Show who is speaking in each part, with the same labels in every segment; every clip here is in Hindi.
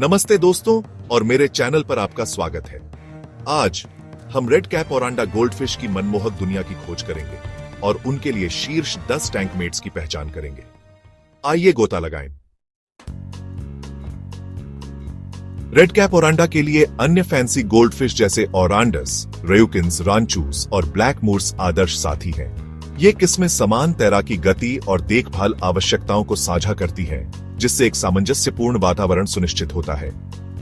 Speaker 1: नमस्ते दोस्तों और मेरे चैनल पर आपका स्वागत है। आज हम रेड कैप ओरांडा गोल्डफिश की मनमोहक दुनिया की खोज करेंगे और उनके लिए शीर्ष 10 टैंकमेट्स की पहचान करेंगे। आइए गोता लगाएं। रेड कैप ओरांडा के लिए अन्य फैंसी गोल्डफिश जैसे ओरांडस, रेयुकिन्स, रांचूस और ब्लैक मूर्स आदर्श साथी हैं। ये किस्में समान तैराकी गति और देखभाल आवश्यकताओं को साझा करती हैं, जिससे एक सामंजस्यपूर्ण वातावरण सुनिश्चित होता है।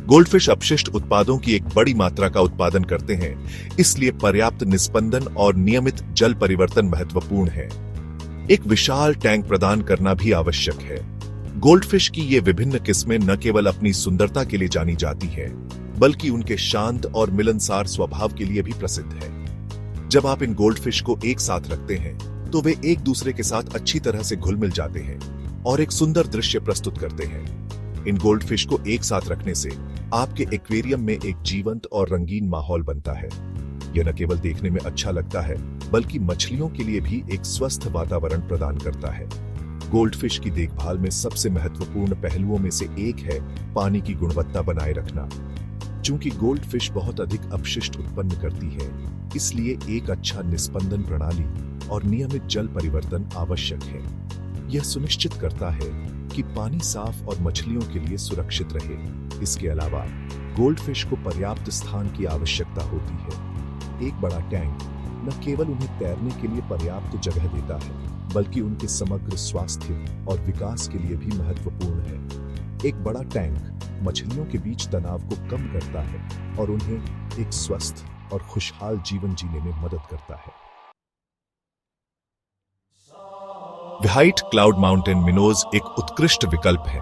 Speaker 1: गोल्डफिश अपशिष्ट उत्पादों की एक बड़ी मात्रा का उत्पादन करते हैं, इसलिए पर्याप्त निस्पंदन और नियमित जल परिवर्तन महत्वपूर्ण है। एक विशाल टैंक प्रदान करना भी आवश्यक है। गोल्डफिश की ये विभिन्न किस्में न केवल अपनी सुंदरता के लिए जानी जाती हैं, बल्कि उनके शांत और मिलनसार स्वभाव के लिए भी प्रसिद्ध है। जब आप इन गोल्डफिश को एक साथ रखते हैं, तो वे एक दूसरे के साथ अच्छी तरह से घुल मिल जाते हैं और एक सुंदर दृश्य प्रस्तुत करते हैं। इन गोल्डफिश को एक साथ रखने से आपके एक्वेरियम में एक जीवंत और रंगीन माहौल बनता है। यह न केवल देखने में अच्छा लगता है, बल्कि मछलियों के लिए भी एक स्वस्थ वातावरण प्रदान करता है। गोल्डफिश की देखभाल में सबसे महत्वपूर्ण पहलुओं में से एक है पानी की गुणवत्ता बनाए रखना। चूंकि गोल्डफिश बहुत अधिक अपशिष्ट उत्पन्न करती है, इसलिए एक अच्छा निस्पंदन प्रणाली और नियमित जल परिवर्तन आवश्यक है। यह सुनिश्चित करता है कि पानी साफ और मछलियों के लिए सुरक्षित रहे। इसके अलावा गोल्डफिश को पर्याप्त स्थान की आवश्यकता होती है। एक बड़ा टैंक न केवल उन्हें तैरने के लिए पर्याप्त जगह देता है, बल्कि उनके समग्र स्वास्थ्य और विकास के लिए भी महत्वपूर्ण है। एक बड़ा टैंक मछलियों के बीच तनाव को कम करता है और उन्हें एक स्वस्थ और खुशहाल जीवन जीने में मदद करता है। व्हाइट क्लाउड माउंटेन मिनोज एक उत्कृष्ट विकल्प है।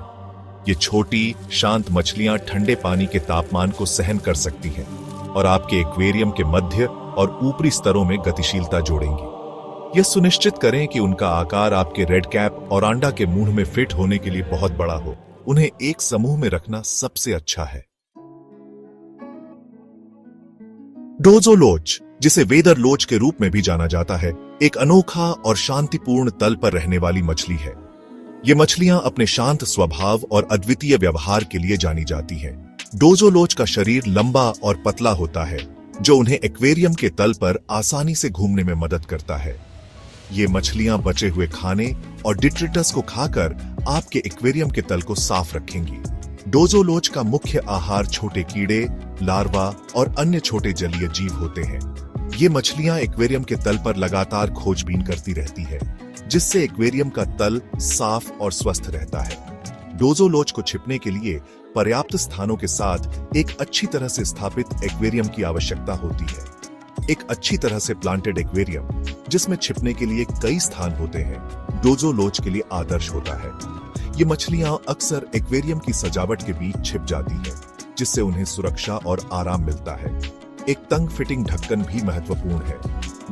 Speaker 1: ये छोटी, शांत मछलियां ठंडे पानी के तापमान को सहन कर सकती हैं और आपके एक्वेरियम के मध्य और ऊपरी स्तरों में गतिशीलता जोड़ेंगी। यह सुनिश्चित करें कि उनका आकार आपके रेड कैप ओरांडा के मुंह में फिट होने के लिए बहुत बड़ा हो। उन्हें एक समूह में रखना सबसे अच्छा है। डोजो लोच, जिसे वेदर लोच के रूप में भी जाना जाता है, एक अनोखा और शांतिपूर्ण तल पर रहने वाली मछली है। ये मछलियां अपने शांत स्वभाव और अद्वितीय व्यवहार के लिए जानी जाती हैं। डोजो लोच का शरीर लंबा और पतला होता है, जो उन्हें एक्वेरियम के तल पर आसानी से घूमने में मदद करता है। ये मछलियां बचे हुए खाने और डिट्रिटस को खाकर आपके एक्वेरियम के तल को साफ रखेंगी। डोजो लोच का मुख्य आहार छोटे कीड़े, लार्वा और अन्य छोटे जलीय जीव होते हैं। ये मछलियां एक्वेरियम के तल पर लगातार खोजबीन करती रहती है, जिससे एक्वेरियम का तल साफ और स्वस्थ रहता है। डोजो लोच को छिपने के लिए पर्याप्त स्थानों के साथ एक अच्छी तरह से स्थापित एक्वेरियम की आवश्यकता होती है। एक अच्छी तरह से प्लांटेड एक्वेरियम, जिसमें छिपने के लिए कई स्थान होते हैं, डोजो लोच के लिए आदर्श होता है। ये मछलियां अक्सर एक्वेरियम की सजावट के बीच छिप जाती हैं, जिससे उन्हें सुरक्षा और आराम मिलता है। एक तंग फिटिंग ढक्कन भी महत्वपूर्ण है।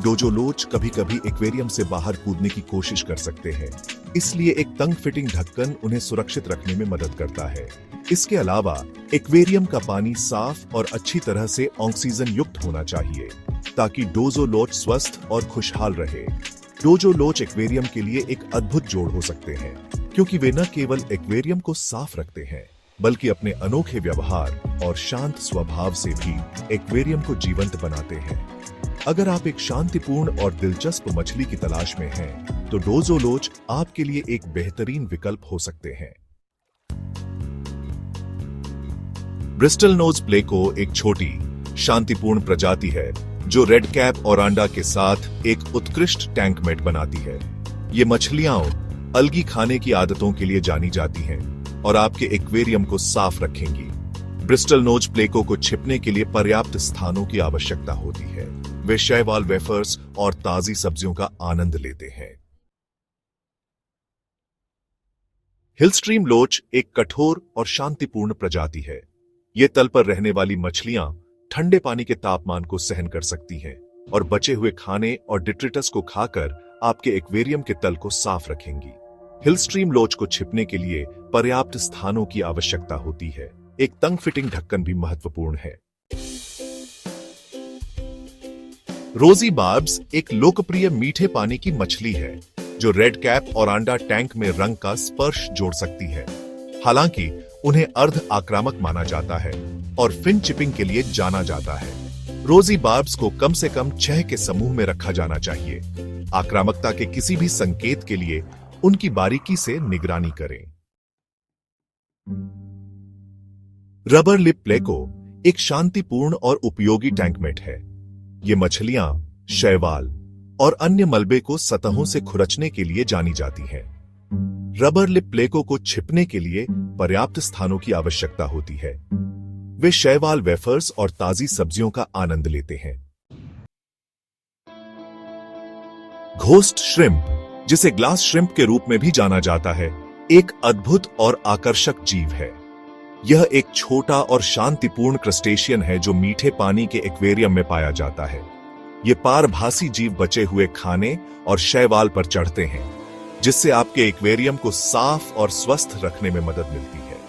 Speaker 1: डोजो लोच कभी-कभी एक्वेरियम से बाहर कूदने की कोशिश कर सकते हैं, इसलिए एक तंग फिटिंग ढक्कन उन्हें सुरक्षित रखने में मदद करता है। इसके अलावा एक्वेरियम का पानी साफ और अच्छी तरह से ऑक्सीजन युक्त होना चाहिए, ताकि डोजो लोच स्वस्थ और खुशहाल रहे। डोजो लोच एक्वेरियम के लिए एक अद्भुत जोड़ हो सकते हैं, क्योंकि वे न केवल एक्वेरियम को साफ रखते हैं, बल्कि अपने अनोखे व्यवहार और शांत स्वभाव से भी एक्वेरियम को जीवंत बनाते हैं। अगर आप एक शांतिपूर्ण और दिलचस्प मछली की तलाश में हैं, तो डोजो लोच आपके लिए एक बेहतरीन विकल्प हो सकते हैं। ब्रिस्टल नोज प्लेको एक छोटी, शांतिपूर्ण प्रजाति है, जो रेड कैप ओरांडा के साथ एक उत्कृष्ट टैंकमेट बनाती है। ये मछलियां अलगी खाने की आदतों के लिए जानी जाती हैं और आपके एक्वेरियम को साफ रखेंगी। ब्रिस्टल नोज प्लेको को छिपने के लिए पर्याप्त स्थानों की आवश्यकता होती है। वे शैवाल, वेफर्स और ताजी सब्जियों का आनंद लेते हैं। हिलस्ट्रीम लोच एक कठोर और शांतिपूर्ण प्रजाति है। ये तल पर रहने वाली मछलियां ठंडे पानी के तापमान को सहन कर सकती हैं और बचे हुए खाने और डिट्रिटस को खाकर आपके एक्वेरियम के तल को साफ रखेंगी। हिलस्ट्रीम लोच को छिपने के लिए पर्याप्त स्थानों की आवश्यकता होती है। एक तंग फिटिंग ढक्कन भी महत्वपूर्ण है। रोजी बार्ब्स एक लोकप्रिय मीठे पानी की मछली है, जो रेड कैप ओरांडा टैंक में रंग का स्पर्श जोड़ सकती है। हालांकि उन्हें अर्ध आक्रामक माना जाता है और फिन चिपिंग के लिए जाना जाता है। रोजी बार्ब्स को कम से कम 6 के समूह में रखा जाना चाहिए। आक्रामकता के किसी भी संकेत के लिए उनकी बारीकी से निगरानी करें। रबर लिप प्लेको एक शांतिपूर्ण और उपयोगी टैंकमेट है। ये मछलियां शैवाल और अन्य मलबे को सतहों से खुरचने के लिए जानी जाती हैं। रबर लिप प्लेको को छिपने के लिए पर्याप्त स्थानों की आवश्यकता होती है। वे शैवाल वेफर्स और ताजी सब्जियों का आनंद लेते हैं। घोस्ट श्रिम्प, जिसे ग्लास श्रिम्प के रूप में भी जाना जाता है, एक अद्भुत और आकर्षक जीव है। यह एक छोटा और शांतिपूर्ण क्रस्टेशियन है जो मीठे पानी के एक्वेरियम में पाया जाता है। ये पारभासी जीव बचे हुए खाने और शैवाल पर चढ़ते हैं, जिससे आपके एक्वेरियम को साफ और स्वस्थ रखने में मदद मिलती है।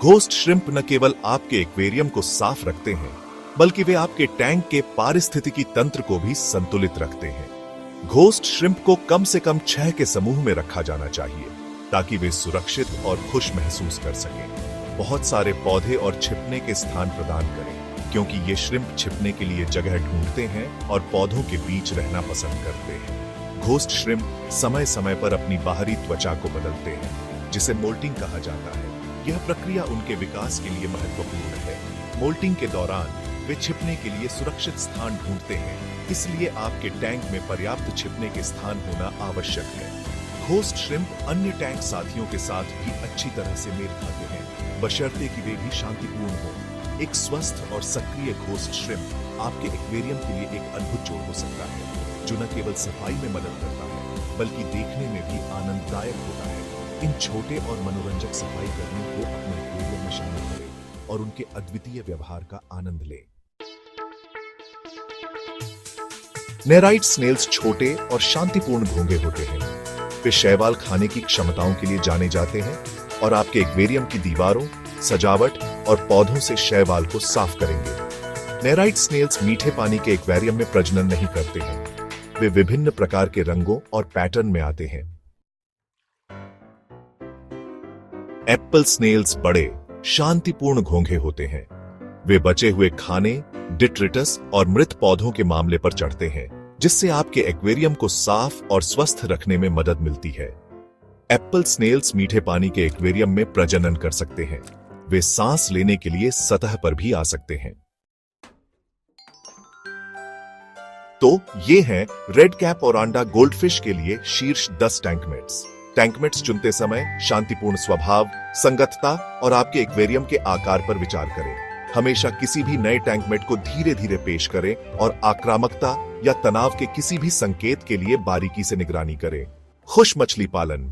Speaker 1: घोस्ट श्रिम्प न केवल आपके एक्वेरियम को साफ रखते हैं, बल्कि वे आपके टैंक के पारिस्थितिकी तंत्र को भी संतुलित रखते हैं। घोस्ट श्रिम्प को कम से कम 6 के समूह में रखा जाना चाहिए, ताकि वे सुरक्षित और खुश महसूस कर सकें। बहुत सारे पौधे और छिपने के स्थान प्रदान करें, क्योंकि ये श्रिम्प छिपने के लिए जगह ढूंढते हैं और पौधों के बीच रहना पसंद करते हैं। घोस्ट श्रिम्प समय समय पर अपनी बाहरी त्वचा को बदलते हैं, जिसे मोल्टिंग कहा जाता है। यह प्रक्रिया उनके विकास के लिए महत्वपूर्ण है। मोल्टिंग के दौरान वे छिपने के लिए सुरक्षित स्थान ढूंढते हैं, इसलिए आपके टैंक में पर्याप्त छिपने के स्थान होना आवश्यक है। घोस्ट श्रिम्प अन्य टैंक साथियों के साथ भी अच्छी तरह से मेल खाते हैं, बशर्ते कि वे भी शांतिपूर्ण हों। एक स्वस्थ और सक्रिय घोस्ट श्रिम्प आपके एक्वेरियम के लिए एक अद्भुत जोड़ हो सकता है, जो न केवल सफाई में मदद करता है, बल्कि देखने में भी आनंददायक होता है। इन छोटे और मनोरंजक सफाई कर्मियों को अपने एक्वेरियम में शामिल करें और उनके अद्वितीय व्यवहार का आनंद लें। नेराइट स्नेल्स छोटे और शांतिपूर्ण घोंघे होते हैं। वे शैवाल खाने की क्षमताओं के लिए जाने जाते हैं और आपके एक्वेरियम की दीवारों, सजावट और पौधों से शैवाल को साफ करेंगे। नेराइट स्नेल्स मीठे पानी के एक्वेरियम में प्रजनन नहीं करते हैं। वे विभिन्न प्रकार के रंगों और पैटर्न में आते हैं। एप्पल स्नेल्स बड़े, शांतिपूर्ण घोंघे होते हैं। वे बचे हुए खाने, डिट्रिटस और मृत पौधों के मामले पर चढ़ते हैं, जिससे आपके एक्वेरियम को साफ और स्वस्थ रखने में मदद मिलती है। एप्पल स्नेल्स मीठे पानी के एक्वेरियम में प्रजनन कर सकते हैं। वे सांस लेने के लिए सतह पर भी आ सकते हैं। तो ये हैं रेड कैप ओरांडा गोल्डफिश के लिए शीर्ष 10 टैंकमेट्स। टैंकमेट्स चुनते समय शांतिपूर्ण स्वभाव, संगतता और आपके एक्वेरियम के आकार पर विचार करें। हमेशा किसी भी नए टैंकमेट को धीरे धीरे पेश करें और आक्रामकता या तनाव के किसी भी संकेत के लिए बारीकी से निगरानी करें। खुश मछली पालन।